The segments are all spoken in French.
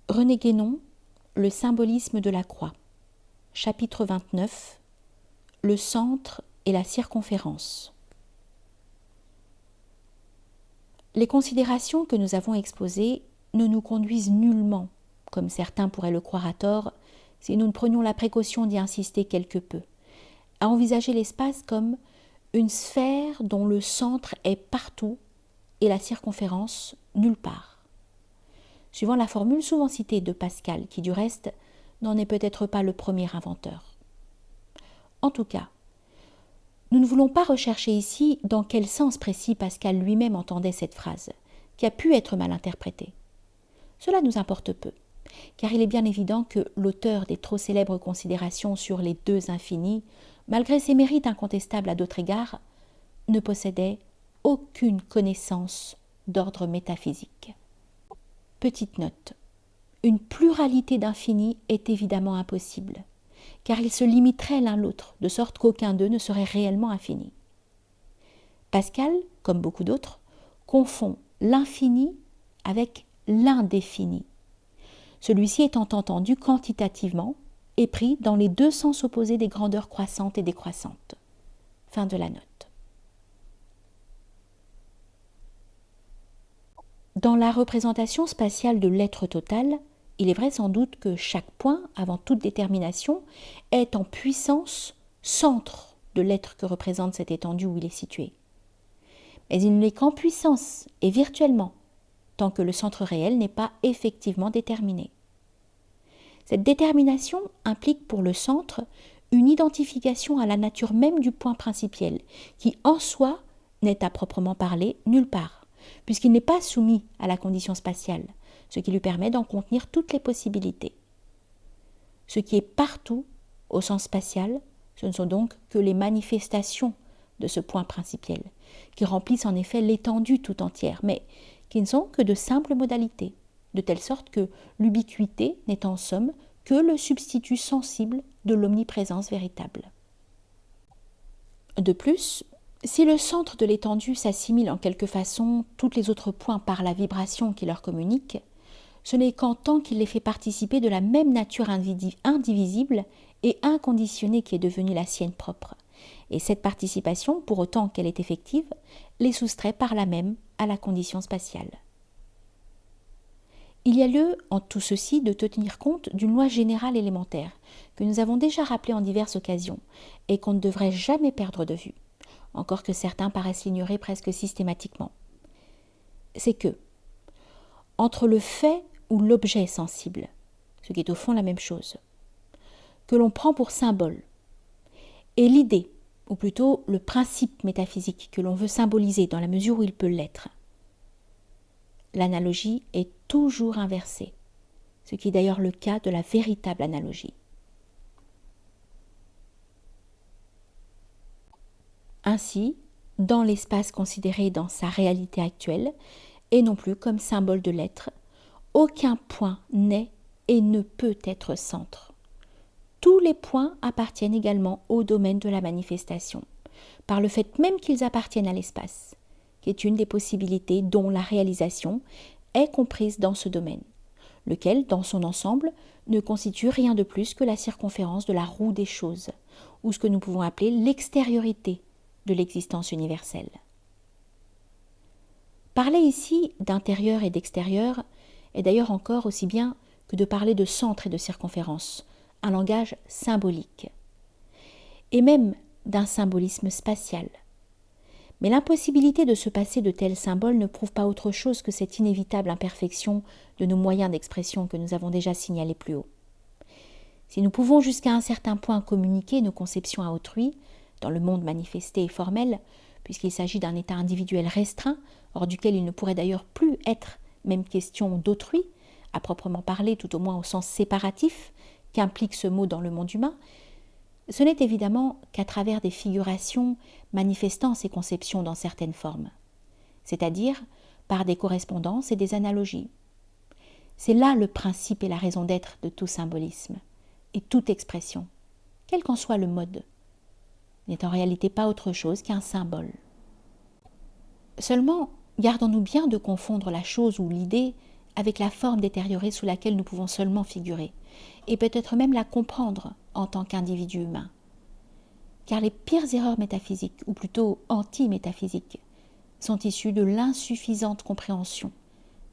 René Guénon, Le symbolisme de la croix. Chapitre 29. Le centre et la circonférence. Les considérations que nous avons exposées ne nous conduisent nullement, comme certains pourraient le croire à tort, si nous ne prenions la précaution d'y insister quelque peu, à envisager l'espace comme une sphère dont le centre est partout et la circonférence nulle part. Suivant la formule souvent citée de Pascal, qui du reste n'en est peut-être pas le premier inventeur. En tout cas, nous ne voulons pas rechercher ici dans quel sens précis Pascal lui-même entendait cette phrase, qui a pu être mal interprétée. Cela nous importe peu, car il est bien évident que l'auteur des trop célèbres considérations sur les deux infinis, malgré ses mérites incontestables à d'autres égards, ne possédait aucune connaissance d'ordre métaphysique. Petite note. Une pluralité d'infinis est évidemment impossible, car ils se limiteraient l'un l'autre, de sorte qu'aucun d'eux ne serait réellement infini. Pascal, comme beaucoup d'autres, confond l'infini avec l'indéfini, celui-ci étant entendu quantitativement et pris dans les deux sens opposés des grandeurs croissantes et décroissantes. Fin de la note. Dans la représentation spatiale de l'être total, il est vrai sans doute que chaque point, avant toute détermination, est en puissance centre de l'être que représente cette étendue où il est situé. Mais il n'est qu'en puissance et virtuellement, tant que le centre réel n'est pas effectivement déterminé. Cette détermination implique pour le centre une identification à la nature même du point principiel, qui en soi n'est à proprement parler nulle part, puisqu'il n'est pas soumis à la condition spatiale, ce qui lui permet d'en contenir toutes les possibilités. Ce qui est partout, au sens spatial, ce ne sont donc que les manifestations de ce point principiel, qui remplissent en effet l'étendue tout entière, mais qui ne sont que de simples modalités, de telle sorte que l'ubiquité n'est en somme que le substitut sensible de l'omniprésence véritable. De plus, si le centre de l'étendue s'assimile en quelque façon tous les autres points par la vibration qui leur communique, ce n'est qu'en tant qu'il les fait participer de la même nature indivisible et inconditionnée qui est devenue la sienne propre. Et cette participation, pour autant qu'elle est effective, les soustrait par là même à la condition spatiale. Il y a lieu, en tout ceci, de tenir compte d'une loi générale élémentaire, que nous avons déjà rappelée en diverses occasions, et qu'on ne devrait jamais perdre de vue, encore que certains paraissent l'ignorer presque systématiquement. C'est que, entre le fait ou l'objet sensible, ce qui est au fond la même chose, que l'on prend pour symbole, et l'idée, ou plutôt le principe métaphysique que l'on veut symboliser dans la mesure où il peut l'être, l'analogie est toujours inversée, ce qui est d'ailleurs le cas de la véritable analogie. Ainsi, dans l'espace considéré dans sa réalité actuelle, et non plus comme symbole de l'être, aucun point n'est et ne peut être centre. Tous les points appartiennent également au domaine de la manifestation, par le fait même qu'ils appartiennent à l'espace, qui est une des possibilités dont la réalisation est comprise dans ce domaine, lequel, dans son ensemble, ne constitue rien de plus que la circonférence de la roue des choses, ou ce que nous pouvons appeler l'extériorité de l'existence universelle. Parler ici d'intérieur et d'extérieur est d'ailleurs encore aussi bien que de parler de centre et de circonférence, un langage symbolique, et même d'un symbolisme spatial. Mais l'impossibilité de se passer de tels symboles ne prouve pas autre chose que cette inévitable imperfection de nos moyens d'expression que nous avons déjà signalés plus haut. Si nous pouvons jusqu'à un certain point communiquer nos conceptions à autrui, dans le monde manifesté et formel, puisqu'il s'agit d'un état individuel restreint, hors duquel il ne pourrait d'ailleurs plus être même question d'autrui, à proprement parler, tout au moins au sens séparatif qu'implique ce mot dans le monde humain, ce n'est évidemment qu'à travers des figurations manifestant ces conceptions dans certaines formes, c'est-à-dire par des correspondances et des analogies. C'est là le principe et la raison d'être de tout symbolisme, et toute expression, quel qu'en soit le mode, n'est en réalité pas autre chose qu'un symbole. Seulement, gardons-nous bien de confondre la chose ou l'idée avec la forme détériorée sous laquelle nous pouvons seulement figurer, et peut-être même la comprendre en tant qu'individu humain. Car les pires erreurs métaphysiques, ou plutôt anti-métaphysiques, sont issues de l'insuffisante compréhension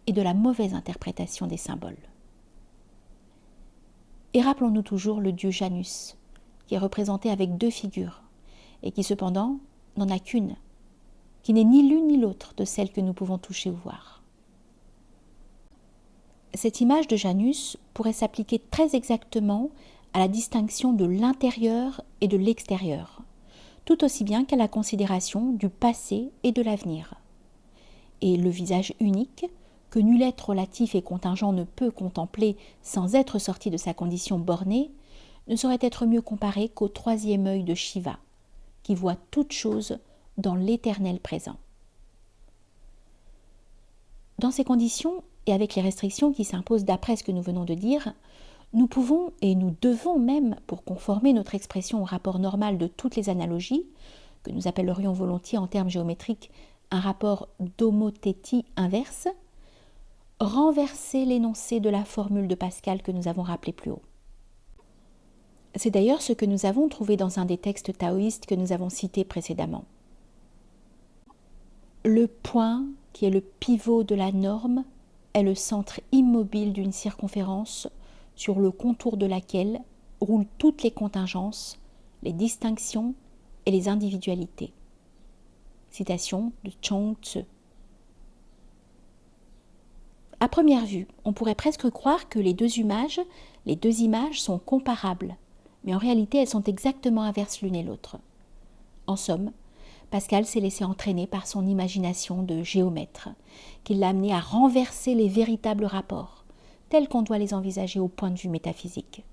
et de la mauvaise interprétation des symboles. Et rappelons-nous toujours le dieu Janus, qui est représenté avec 2 figures, et qui cependant n'en a qu'une, qui n'est ni l'une ni l'autre de celle que nous pouvons toucher ou voir. Cette image de Janus pourrait s'appliquer très exactement à la distinction de l'intérieur et de l'extérieur, tout aussi bien qu'à la considération du passé et de l'avenir. Et le visage unique, que nul être relatif et contingent ne peut contempler sans être sorti de sa condition bornée, ne saurait être mieux comparé qu'au 3e œil de Shiva, qui voit toute chose dans l'éternel présent. Dans ces conditions, et avec les restrictions qui s'imposent d'après ce que nous venons de dire, nous pouvons et nous devons même, pour conformer notre expression au rapport normal de toutes les analogies, que nous appellerions volontiers en termes géométriques un rapport d'homothétie inverse, renverser l'énoncé de la formule de Pascal que nous avons rappelé plus haut. C'est d'ailleurs ce que nous avons trouvé dans un des textes taoïstes que nous avons cités précédemment. Le point, qui est le pivot de la norme, est le centre immobile d'une circonférence sur le contour de laquelle roulent toutes les contingences, les distinctions et les individualités. Citation de Chuang Tzu. À première vue, on pourrait presque croire que les deux images sont comparables, mais en réalité elles sont exactement inverses l'une et l'autre. En somme, Pascal s'est laissé entraîner par son imagination de géomètre, qui l'a amené à renverser les véritables rapports, tels qu'on doit les envisager au point de vue métaphysique.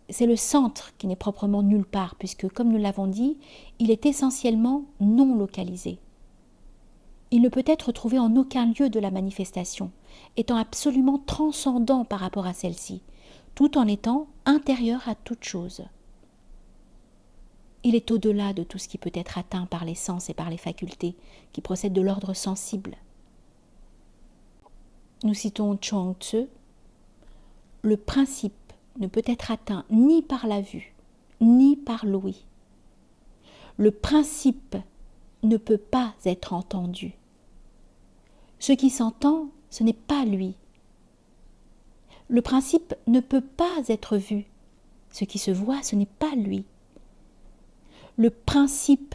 C'est le centre qui n'est proprement nulle part, puisque, comme nous l'avons dit, il est essentiellement non localisé. Il ne peut être trouvé en aucun lieu de la manifestation, étant absolument transcendant par rapport à celle-ci, tout en étant intérieur à toute chose. Il est au-delà de tout ce qui peut être atteint par les sens et par les facultés, qui procèdent de l'ordre sensible. Nous citons Chuang Tzu, « Le principe ne peut être atteint ni par la vue, ni par l'ouïe. Le principe ne peut pas être entendu. Ce qui s'entend, ce n'est pas lui. Le principe ne peut pas être vu. Ce qui se voit, ce n'est pas lui. Le principe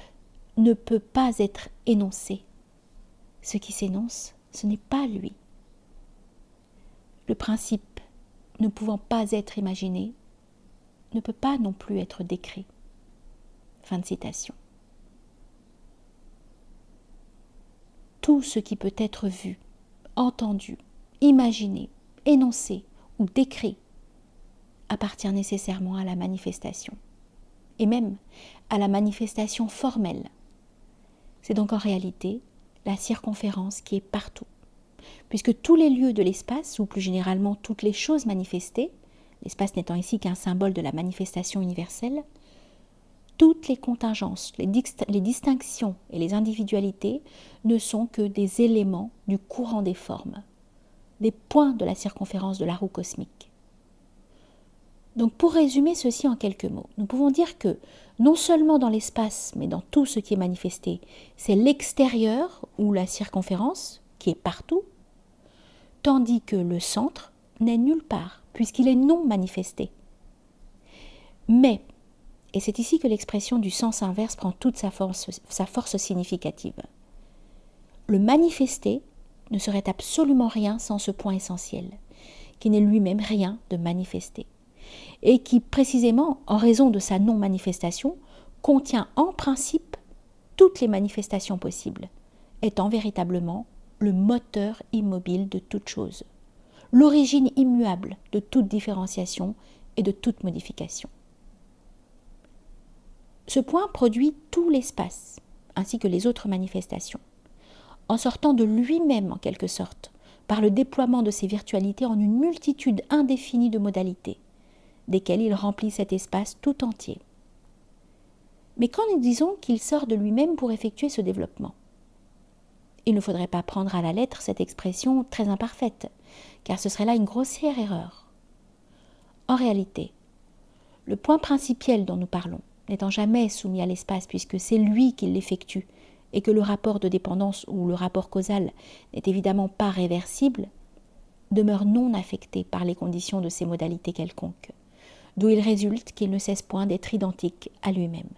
ne peut pas être énoncé. Ce qui s'énonce, ce n'est pas lui. Le principe, ne pouvant pas être imaginé, ne peut pas non plus être décrit. » Fin de citation. Tout ce qui peut être vu, entendu, imaginé, énoncé ou décrit appartient nécessairement à la manifestation, et même à la manifestation formelle. C'est donc en réalité la circonférence qui est partout, puisque tous les lieux de l'espace, ou plus généralement toutes les choses manifestées, l'espace n'étant ici qu'un symbole de la manifestation universelle, toutes les contingences, les distinctions et les individualités ne sont que des éléments du courant des formes, des points de la circonférence de la roue cosmique. Donc pour résumer ceci en quelques mots, nous pouvons dire que non seulement dans l'espace, mais dans tout ce qui est manifesté, c'est l'extérieur ou la circonférence qui est partout, tandis que le centre n'est nulle part, puisqu'il est non manifesté. Mais, et c'est ici que l'expression du sens inverse prend toute sa force significative, le manifesté ne serait absolument rien sans ce point essentiel, qui n'est lui-même rien de manifesté, et qui, précisément, en raison de sa non-manifestation, contient en principe toutes les manifestations possibles, étant véritablement le moteur immobile de toute chose, l'origine immuable de toute différenciation et de toute modification. Ce point produit tout l'espace, ainsi que les autres manifestations, en sortant de lui-même en quelque sorte, par le déploiement de ses virtualités en une multitude indéfinie de modalités, desquelles il remplit cet espace tout entier. Mais quand nous disons qu'il sort de lui-même pour effectuer ce développement, il ne faudrait pas prendre à la lettre cette expression très imparfaite, car ce serait là une grossière erreur. En réalité, le point principiel dont nous parlons, n'étant jamais soumis à l'espace puisque c'est lui qui l'effectue, et que le rapport de dépendance ou le rapport causal n'est évidemment pas réversible, demeure non affecté par les conditions de ces modalités quelconques, d'où il résulte qu'il ne cesse point d'être identique à lui-même.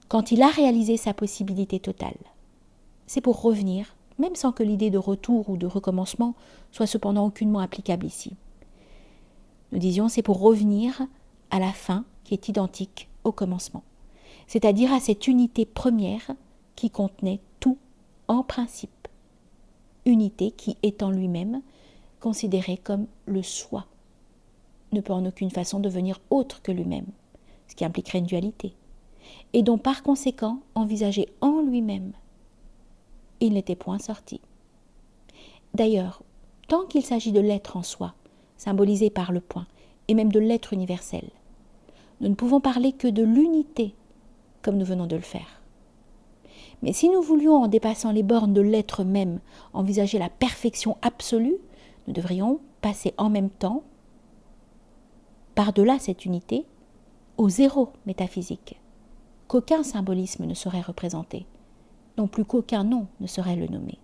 Quand il a réalisé sa possibilité totale, c'est pour revenir, même sans que l'idée de retour ou de recommencement soit cependant aucunement applicable ici. Nous disions c'est pour revenir à la fin qui est identique au commencement, c'est-à-dire à cette unité première qui contenait tout en principe, unité qui est en lui-même considérée comme le soi, ne peut en aucune façon devenir autre que lui-même, ce qui impliquerait une dualité, et dont par conséquent envisagé en lui-même, il n'était point sorti. D'ailleurs, tant qu'il s'agit de l'être en soi, symbolisé par le point, et même de l'être universel, nous ne pouvons parler que de l'unité, comme nous venons de le faire. Mais si nous voulions, en dépassant les bornes de l'être même, envisager la perfection absolue, nous devrions passer en même temps, par-delà cette unité, au zéro métaphysique, qu'aucun symbolisme ne saurait représenter, non plus qu'aucun nom ne saurait le nommer.